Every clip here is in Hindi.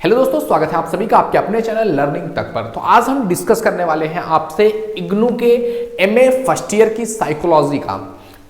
हेलो दोस्तों, स्वागत है आप सभी का आपके अपने चैनल लर्निंग तक पर। तो आज हम डिस्कस करने वाले हैं आपसे इग्नू के एमए फर्स्ट ईयर की साइकोलॉजी का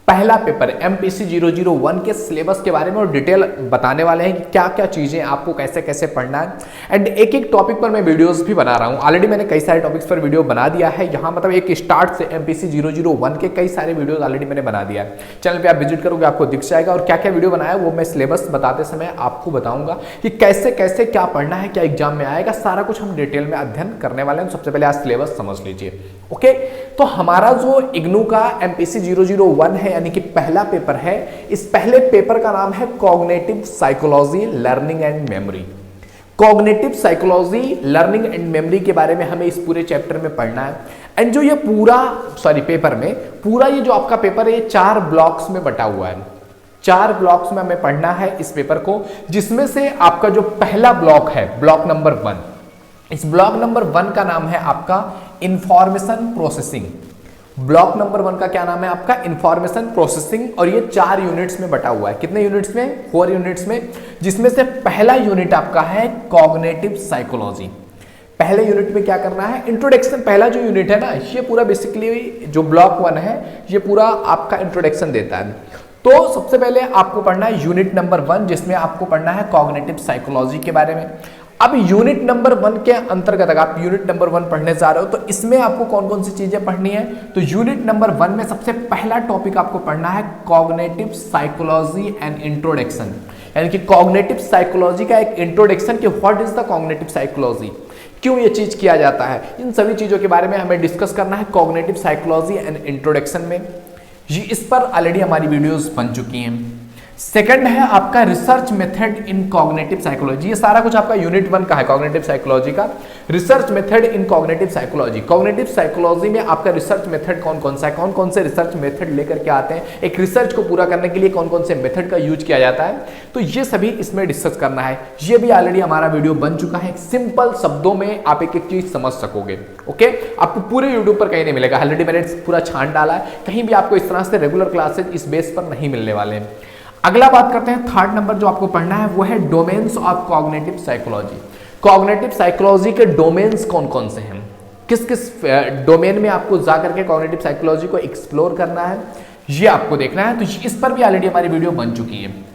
पहला पेपर एमपीसी 001 के सिलेबस के बारे में और डिटेल बताने वाले हैं कि क्या क्या चीजें आपको कैसे कैसे पढ़ना है। एंड एक एक टॉपिक पर मैं वीडियोस भी बना रहा हूं। ऑलरेडी मैंने कई सारे टॉपिक्स पर वीडियो बना दिया है। यहाँ मतलब एक स्टार्ट से एमपीसी 001 के कई सारे वीडियोस ऑलरेडी मैंने बना दिया है। चैनल पे आप विजिट करोगे आपको दिख जाएगा। और क्या क्या वीडियो बनाया वो मैं सिलेबस बताते समय आपको बताऊंगा कि कैसे कैसे क्या पढ़ना है, क्या एग्जाम में आएगा, सारा कुछ हम डिटेल में अध्ययन करने वाले हैं। सबसे पहले आज सिलेबस समझ लीजिए। ओके, तो हमारा जो इग्नू का एमपीसी 001 है यानी कि पहला पेपर है, इस पहले पेपर का नाम है cognitive psychology learning and memory. Cognitive psychology learning and memory के बारे में हमें इस पूरे चैप्टर में पढ़ना है। एंड जो ये पेपर में पूरा ये जो आपका पेपर है ये 4 ब्लॉक्स में बटा हुआ है। 4 ब्लॉक्स में हमें पढ़ना है इस पेपर को, जिसमें से आपका जो पहला ब्लॉक है ब्लॉक नंबर 1, इस ब्लॉक नंबर 1 का नाम है आपका इंफॉर्मेशन प्रोसेसिंग। ब्लॉक नंबर 1 का क्या नाम है आपका इंफॉर्मेशन प्रोसेसिंग। और ये 4 यूनिट्स में बटा हुआ है। कितने यूनिट्स में? 4 यूनिट्स में, जिसमें से पहला यूनिट आपका है कॉग्निटिव साइकोलॉजी। पहले यूनिट में क्या करना है? इंट्रोडक्शन। पहला जो यूनिट है ना, ये पूरा बेसिकली जो ब्लॉक 1 है ये पूरा आपका इंट्रोडक्शन देता है। तो सबसे पहले आपको पढ़ना है यूनिट नंबर 1, जिसमें आपको पढ़ना है कॉग्निटिव साइकोलॉजी के बारे में। अब यूनिट नंबर 1 के अंतर्गत अगर आप यूनिट नंबर 1 पढ़ने जा रहे हो तो इसमें आपको कौन कौन सी चीजें पढ़नी है? तो यूनिट नंबर 1 में सबसे पहला टॉपिक आपको पढ़ना है कॉग्निटिव साइकोलॉजी एंड इंट्रोडक्शन, यानी कि कॉग्निटिव साइकोलॉजी का एक इंट्रोडक्शन कि what is the cognitive psychology, क्यों ये चीज किया जाता है, इन सभी चीजों के बारे में हमें डिस्कस करना है कॉग्निटिव साइकोलॉजी एंड इंट्रोडक्शन में। इस पर ऑलरेडी हमारी वीडियोस बन चुकी हैं। सेकंड है आपका research method in cognitive psychology. ये सारा कुछ आपका यूनिट 1 का है कॉग्निटिव साइकोलॉजी का। Research method in cognitive psychology, cognitive psychology में आपका रिसर्च मेथड कौन कौन सा है, कौन कौन से रिसर्च मेथड लेकर के आते हैं, एक रिसर्च को पूरा करने के लिए कौन कौन से मेथड का यूज किया जाता है, तो ये सभी इसमें डिस्कस करना है। ये भी ऑलरेडी हमारा वीडियो बन चुका है। सिंपल शब्दों में आप एक एक चीज समझ सकोगे। ओके, आपको पूरे यूट्यूब पर कहीं नहीं मिलेगा। ऑलरेडी मैंने पूरा छान डाला है, कहीं भी आपको इस तरह से रेगुलर क्लासेज इस बेस पर नहीं मिलने वाले हैं। अगला बात करते हैं, थर्ड नंबर जो आपको पढ़ना है वो है domains of cognitive psychology. Cognitive psychology के डोमेन्स कौन कौन से हैं, किस किस डोमेन में आपको जाकर के कॉग्निटिव साइकोलॉजी को एक्सप्लोर करना है, ये आपको देखना है। तो इस पर भी ऑलरेडी हमारी वीडियो बन चुकी है।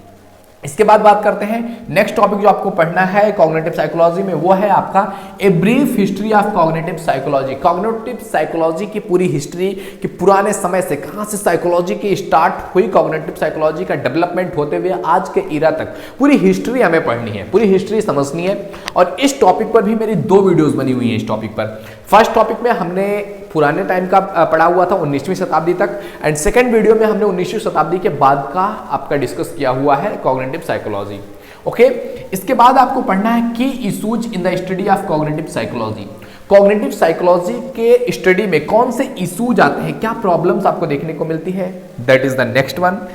इसके बाद बात करते हैं नेक्स्ट टॉपिक जो आपको पढ़ना है कॉग्निटिव साइकोलॉजी में, वो है आपका a brief history of cognitive psychology. Cognitive psychology की पूरी हिस्ट्री कि पुराने समय से कहां से साइकोलॉजी की स्टार्ट हुई, कॉग्निटिव साइकोलॉजी का डेवलपमेंट होते हुए आज के इरा तक पूरी हिस्ट्री हमें पढ़नी है, पूरी हिस्ट्री समझनी है। और इस टॉपिक पर भी मेरी 2 वीडियोज बनी हुई है इस टॉपिक पर। फर्स्ट टॉपिक में हमने पुराने टाइम का पढ़ा हुआ था 19वीं शताब्दी तक, एंड सेकंड वीडियो में हमने 19वीं शताब्दी के बाद का आपका डिस्कस किया हुआ है कॉग्निटिव साइकोलॉजी। ओके, इसके बाद आपको पढ़ना है की issues in the study of cognitive psychology. Cognitive psychology के स्टडी में कौन से इशूज आते हैं, क्या प्रॉब्लम्स आपको देखने को मिलती है, that is the next one.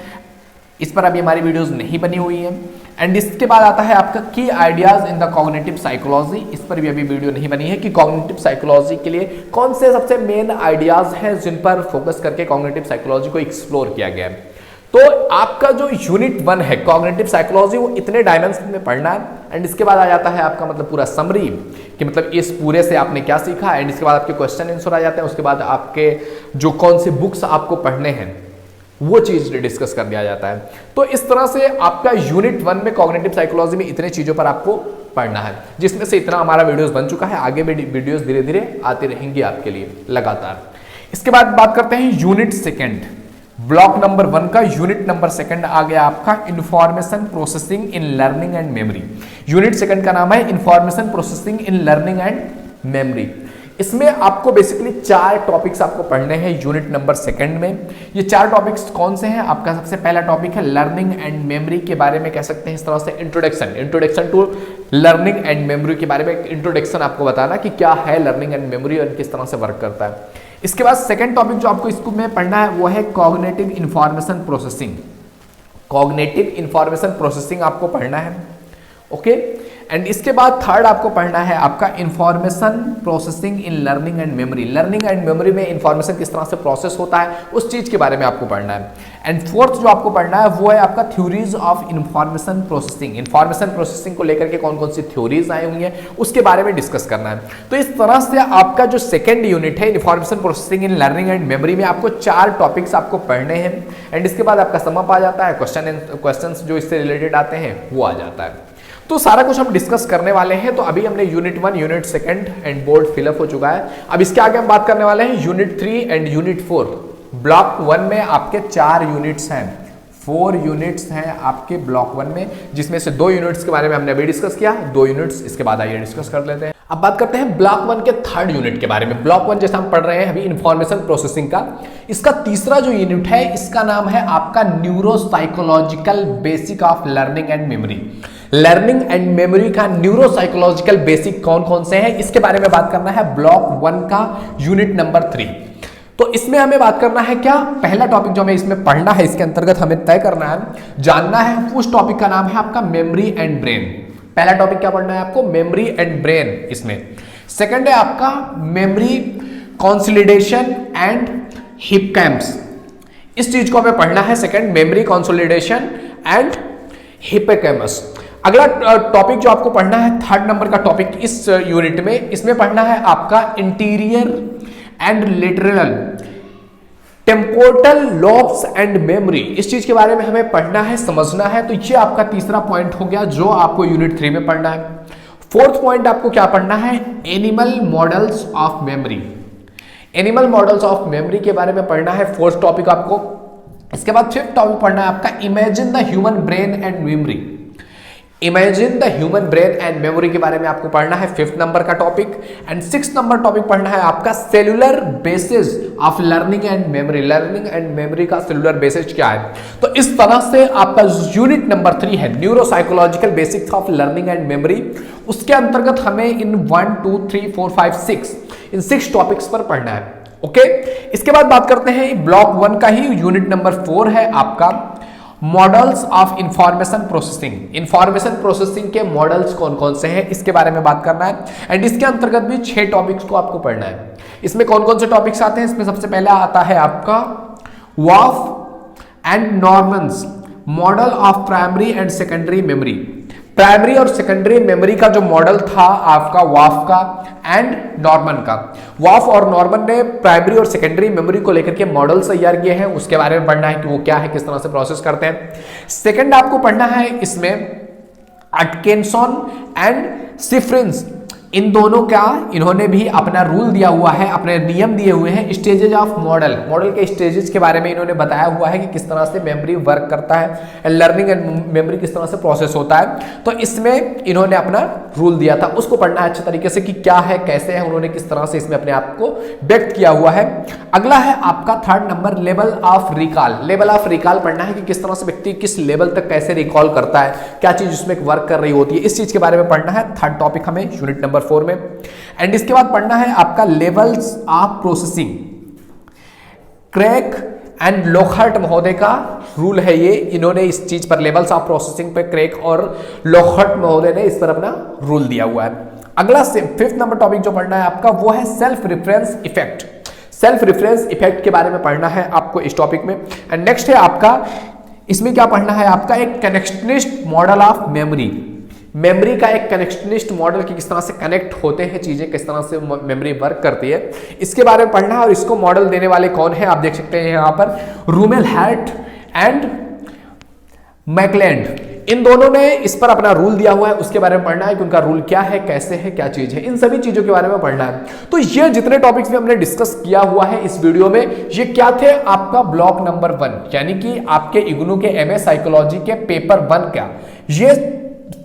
इस पर अभी हमारी वीडियोस नहीं बनी हुई है। एंड इसके बाद आता है आपका की ideas in the cognitive psychology. इस पर भी अभी वीडियो नहीं बनी है कि कॉग्निटिव साइकोलॉजी के लिए कौन से सबसे मेन आइडियाज हैं जिन पर फोकस करके कॉग्निटिव साइकोलॉजी को एक्सप्लोर किया गया है। तो आपका जो यूनिट 1 है कॉग्निटिव साइकोलॉजी वो इतने डायमेंशन में पढ़ना है। एंड इसके बाद आ जाता है आपका मतलब पूरा समरी कि मतलब इस पूरे से आपने क्या सीखा। एंड इसके बाद आपके क्वेश्चन आंसर आ जाते हैं। उसके बाद आपके जो कौन से बुक्स आपको पढ़ने हैं वो चीज डिस्कस कर दिया जाता है। तो इस तरह से आपका यूनिट 1 में कॉग्निटिव साइकोलॉजी में इतने चीजों पर आपको पढ़ना है, जिसमें से इतना हमारा वीडियोस बन चुका है। आगे भी वीडियोस धीरे धीरे आती रहेंगी आपके लिए लगातार। इसके बाद बात करते हैं यूनिट 2, ब्लॉक नंबर 1 का यूनिट नंबर 2 आ गया आपका information processing in learning and memory. Unit 2 का नाम है information processing in learning and memory. इसमें आपको बेसिकली 4 टॉपिक्स आपको पढ़ने हैं यूनिट नंबर 2 में। ये 4 टॉपिक्स कौन से हैं? आपका सबसे पहला टॉपिक है लर्निंग एंड मेमोरी के बारे में कह सकते हैं इस तरह से introduction to learning and memory के बारे में एक इंट्रोडक्शन आपको बताना कि क्या है लर्निंग एंड मेमोरी और किस तरह से वर्क करता है। इसके बाद सेकेंड टॉपिक जो आपको इसको में पढ़ना है वो है cognitive information processing. Cognitive information processing आपको पढ़ना है। ओके, एंड इसके बाद थर्ड आपको पढ़ना है आपका information processing in learning and memory. Learning and memory में इंफॉर्मेशन किस तरह से प्रोसेस होता है उस चीज के बारे में आपको पढ़ना है। एंड फोर्थ जो आपको पढ़ना है वो है आपका theories of information processing. Information processing को लेकर के कौन कौन सी थ्योरीज आई हुई हैं उसके बारे में डिस्कस करना है। तो इस तरह से आपका जो सेकेंड यूनिट है information processing in learning and memory में आपको 4 टॉपिक्स आपको पढ़ने हैं एंड इसके बाद आपका सम अप आ जाता है, क्वेश्चंस जो इससे रिलेटेड आते हैं वो आ जाता है। तो सारा कुछ हम डिस्कस करने वाले हैं। तो अभी हमने unit 1, unit 2 and board fill up हो चुका है। अब इसके आगे हम बात करने वाले हैं यूनिट 3 एंड यूनिट 4। ब्लॉक 1 में आपके 4 यूनिट्स हैं, 4 यूनिट्स हैं आपके ब्लॉक 1 में, जिसमें से 2 यूनिट्स के बारे में हमने अभी डिस्कस किया, 2 यूनिट्स इसके बाद आइए डिस्कस कर लेते हैं। अब बात करते हैं ब्लॉक 1 के 3rd यूनिट के बारे में। ब्लॉक 1 जैसा हम पढ़ रहे हैं अभी इंफॉर्मेशन प्रोसेसिंग का, इसका तीसरा जो यूनिट है इसका नाम है आपका neuropsychological basic of learning and memory. Learning and memory का न्यूरोसाइकोलॉजिकल बेसिक कौन कौन से हैं इसके बारे में बात करना है ब्लॉक 1 का यूनिट नंबर 3। तो इसमें हमें बात करना है क्या, पहला टॉपिक जो हमें इसमें पढ़ना है इसके अंतर्गत हमें तय करना है, जानना है, उस टॉपिक का नाम है आपका मेमोरी एंड ब्रेन। पहला टॉपिक क्या पढ़ना है आपको, मेमोरी एंड ब्रेन इसमें। सेकंड है आपका मेमोरी कंसोलिडेशन एंड हिप्पोकैम्पस, इस चीज को हमें पढ़ना है। Second memory consolidation and hippocampus. अगला टॉपिक जो आपको पढ़ना है 3rd नंबर का टॉपिक इस यूनिट में, इसमें पढ़ना है आपका interior and literal temporal lobes and memory. इस चीज के बारे में हमें पढ़ना है, समझना है। तो ये आपका तीसरा पॉइंट हो गया जो आपको यूनिट 3 में पढ़ना है। 4th पॉइंट आपको क्या पढ़ना है, animal models of memory. Animal models of memory के बारे में पढ़ना है 4th टॉपिक आपको। इसके बाद 5th टॉपिक पढ़ना है आपका imagine the human brain and memory. Imagine the human brain and memory के बारे में आपको पढ़ना है 5th नंबर का topic. And 6th number topic पढ़ना है आपका cellular basis of learning and memory. Learning and memory का सेलुलर बेसिस क्या है। तो इस तरह से आपका यूनिट नंबर 3 है neuropsychological basics of learning and memory, उसके अंतर्गत हमें इन 1 2 3 4 5 6 इन 6 टॉपिक्स पर पढ़ना है। ओके, इसके बाद बात करते हैं ब्लॉक 1 का ही यूनिट नंबर 4 है आपका models of information processing. Information processing के मॉडल्स कौन कौन से हैं इसके बारे में बात करना है। एंड इसके अंतर्गत भी 6 टॉपिक्स को आपको पढ़ना है। इसमें कौन कौन से टॉपिक्स आते हैं, इसमें सबसे पहला आता है आपका Waugh and Norman's model of primary and secondary memory. Primary और सेकेंडरी मेमोरी का जो मॉडल था आपका वाफ का एंड नॉर्मन का। वाफ और नॉर्मन ने प्राइमरी और सेकेंडरी मेमोरी को लेकर के मॉडल तैयार किए हैं, उसके बारे में पढ़ना है कि वो क्या है, किस तरह से प्रोसेस करते हैं। सेकंड आपको पढ़ना है इसमें अटकिंसन एंड शिफ्रिन्स, इन दोनों का इन्होंने भी अपना रूल दिया हुआ है, अपने नियम दिए हुए हैं। स्टेजेज ऑफ मॉडल, मॉडल के स्टेजेस के बारे में इन्होंने बताया हुआ है कि किस तरह से मेमोरी वर्क करता है, लर्निंग एंड मेमोरी किस तरह से प्रोसेस होता है। तो इसमें इन्होंने अपना रूल दिया था, उसको पढ़ना है अच्छे तरीके से कि क्या है, कैसे है, उन्होंने किस तरह से इसमें अपने आप को व्यक्त किया हुआ है। अगला है आपका 3rd number level of recall. Level of recall पढ़ना है कि किस तरह से व्यक्ति किस लेवल तक कैसे रिकॉल करता है, क्या चीज उसमें वर्क कर रही होती है, इस चीज के बारे में पढ़ना है 3rd टॉपिक हमें यूनिट नंबर 4 में। एंड इसके बाद पढ़ना है आपका levels of processing. Craik and Lockhart महोदय का रूल है ये, इन्होंने इस चीज पर लेवल्स ऑफ प्रोसेसिंग पे क्रैक और लोखर्ट महोदय ने इस पर अपना रूल दिया हुआ है। अगला 5th नंबर टॉपिक जो पढ़ना है आपका वो है self reference effect. Self reference effect के बारे में पढ़ना है आपको इस टॉपिक में। एंड नेक्स्ट है आपका, इसमें क्या पढ़ना है आपका एक कनेक्शनिस्ट मॉडल ऑफ मेमोरी। मेमोरी का एक कनेक्शनिस्ट मॉडल की किस तरह से कनेक्ट होते हैं चीजें, किस तरह से मेमोरी वर्क करती है, इसके बारे में पढ़ना है। और इसको मॉडल देने वाले कौन है आप देख सकते हैं यहाँ पर, रूमेल हैट एंड मैकलैंड, इन दोनों ने इस पर अपना रूल दिया हुआ है, उसके बारे में पढ़ना है कि उनका रूल क्या है, कैसे है, क्या चीज है, इन सभी चीजों के बारे में पढ़ना है। तो ये जितने टॉपिक्स भी हमने डिस्कस किया हुआ है इस वीडियो में, ये क्या थे आपका ब्लॉक नंबर 1, यानी कि आपके इग्नू के एमए साइकोलॉजी के पेपर 1 का, ये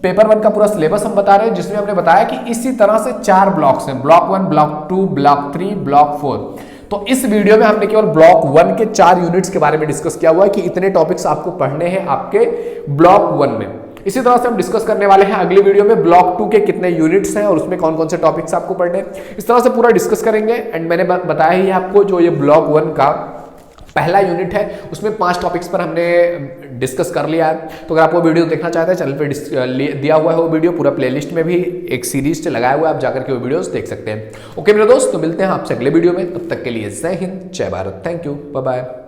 पेपर 1 का पूरा सिलेबस हम बता रहे हैं, जिसमें हमने बताया कि इसी तरह से 4 ब्लॉक्स हैं, ब्लॉक 1, ब्लॉक 2, ब्लॉक 3, ब्लॉक 4। तो इस वीडियो में हमने केवल ब्लॉक 1 के 4 यूनिट्स के बारे में डिस्कस किया हुआ है कि इतने टॉपिक्स आपको पढ़ने हैं आपके ब्लॉक 1 में। इसी तरह से हम डिस्कस करने वाले हैं अगली वीडियो में ब्लॉक 2 के कितने यूनिट्स हैं और उसमें कौन कौन से टॉपिक्स आपको पढ़ने हैं, इस तरह से पूरा डिस्कस करेंगे। एंड मैंने बताया ही आपको जो ये ब्लॉक 1 का पहला यूनिट है, उसमें 5 टॉपिक्स पर हमने डिस्कस कर लिया है। तो अगर आप वो वीडियो देखना चाहते हैं, चैनल पे दिया हुआ है वो वीडियो, पूरा प्लेलिस्ट में भी एक सीरीज से लगाया हुआ है, आप जाकर के वो वीडियोस देख सकते हैं। ओके मेरे दोस्त, तो मिलते हैं आपसे अगले वीडियो में, तब तक के लिए जय हिंद, जय Bharat, thank you, bye bye.